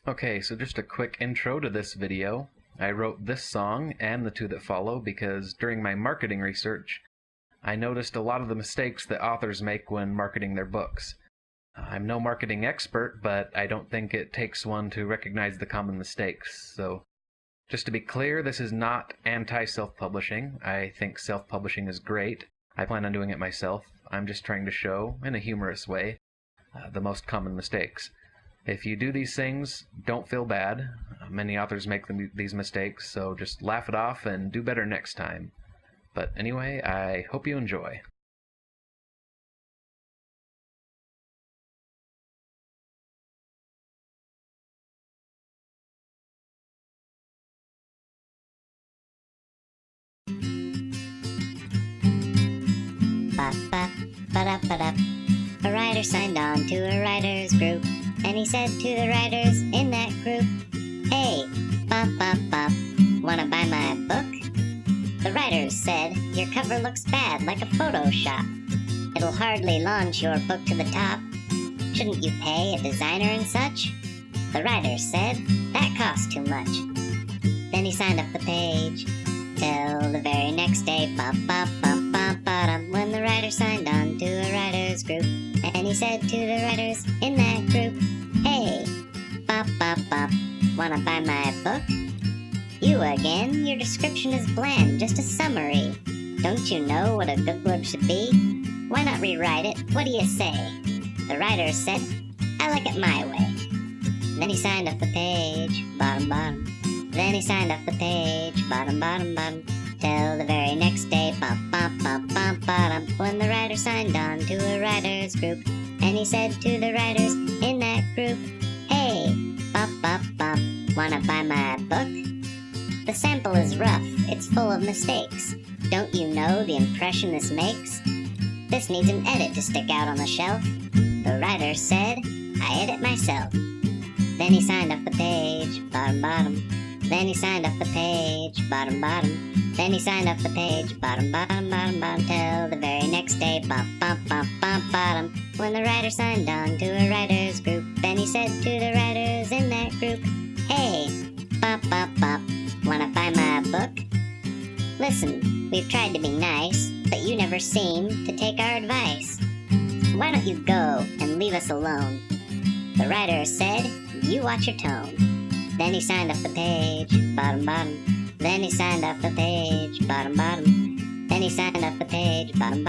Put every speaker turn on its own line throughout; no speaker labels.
Okay, so just a quick intro to this video. I wrote this song and the two that follow because during my marketing research, I noticed a lot of the mistakes that authors make when marketing their books. I'm no marketing expert, but I don't think it takes one to recognize the common mistakes. So just to be clear, this is not anti-self-publishing. I think self-publishing is great. I plan on doing it myself. I'm just trying to show, in a humorous way, the most common mistakes. If you do these things, don't feel bad. Many authors make these mistakes, so just laugh it off and do better next time. But anyway, I hope you enjoy.
Ba-ba-ba-da-ba-da. A writer signed on to a writer's group, and he said to the writers in that group, "Hey, bop, wanna buy my book?" The writers said, "Your cover looks bad, like a Photoshop. It'll hardly launch your book to the top. Shouldn't you pay a designer and such?" The writers said, "That costs too much." Then he signed up the page, till the very next day, bop-bop-bop-bop-bottom, when the writer signed on to a writer's group, and he said to the writers in that group, "Hey, bop, wanna buy my book?" "You again? Your description is bland, just a summary. Don't you know what a good word should be? Why not rewrite it? What do you say?" The writer said, "I like it my way." Then he signed up the page, bottom. Then he signed up the page, bottom, till the very next day, bottom, when the writer signed on to a writer's group, and he said to the writers in that group, "Hey, bop, wanna buy my book?" The sample is rough, it's full of mistakes. Don't you know the impression this makes? This needs an edit to stick out on the shelf. The writer said, "I edit myself." Then he signed up the page, bottom. Then he signed up the page, bottom. Then he signed up the page, bottom, till the very next day, bottom, when the writer signed on to a writer's group, and he said to the writers in that group, "Hey, bop, wanna buy my book?" Listen, we've tried to be nice, but you never seem to take our advice. Why don't you go and leave us alone? The writer said, "You watch your tone." Then he signed up the page, bottom. Then he signed up the page, bottom. Then he signed up the page, bottom,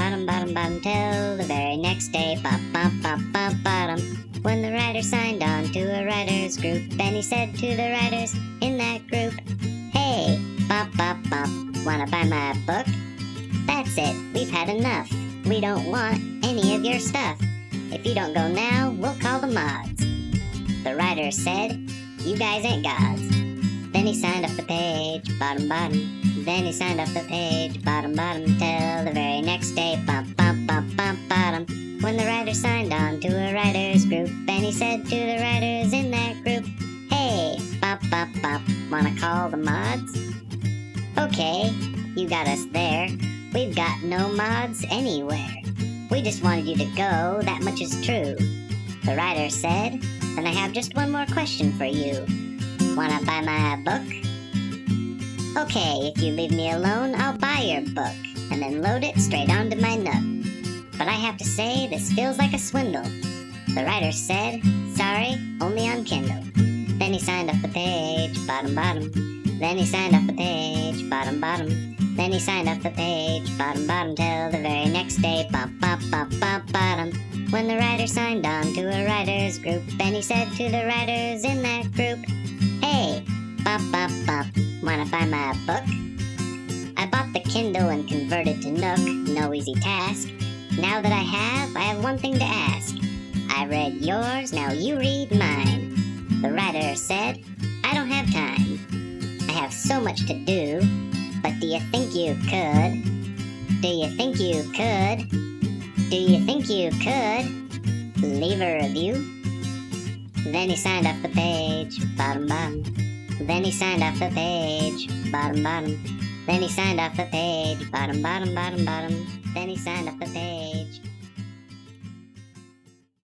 till the very next day, bottom, when the writer signed on to a writer's group, and he said to the writers in that group, "Hey, bop, wanna buy my book?" That's it, we've had enough. We don't want any of your stuff. If you don't go now, we'll call the mods. The writer said, "You guys ain't gods." Then he signed up the page, bottom. Then he signed up the page, bottom, till the very next day, bottom, when the writer signed on to a writer's group, and he said to the writers in that group, "Hey, bop, wanna call the mods?" Okay, you got us there. We've got no mods anywhere. We just wanted you to go, that much is true. The writer said, "Then I have just one more question for you. Wanna buy my book?" "Okay, if you leave me alone, I'll buy your book, and then load it straight onto my Nook. But I have to say, this feels like a swindle." The writer said, "Sorry, only on Kindle." Then he signed up the page, bottom. Then he signed up the page, bottom. Then he signed up the page, bottom, till the very next day, bottom, when the writer signed on to a writer's group, and he said to the writers in that group, "Hey, bop, wanna buy my book?" I bought the Kindle and converted to Nook, no easy task. Now that I have one thing to ask. I read yours, now you read mine. The writer said, "I don't have time. I have so much to do, but do you think you could? Do you think you could? Do you think you could leave a review?" Then he signed up the page, bottom. Then he signed up the page, bottom. Then he signed up the page, bottom. Then he signed up the page,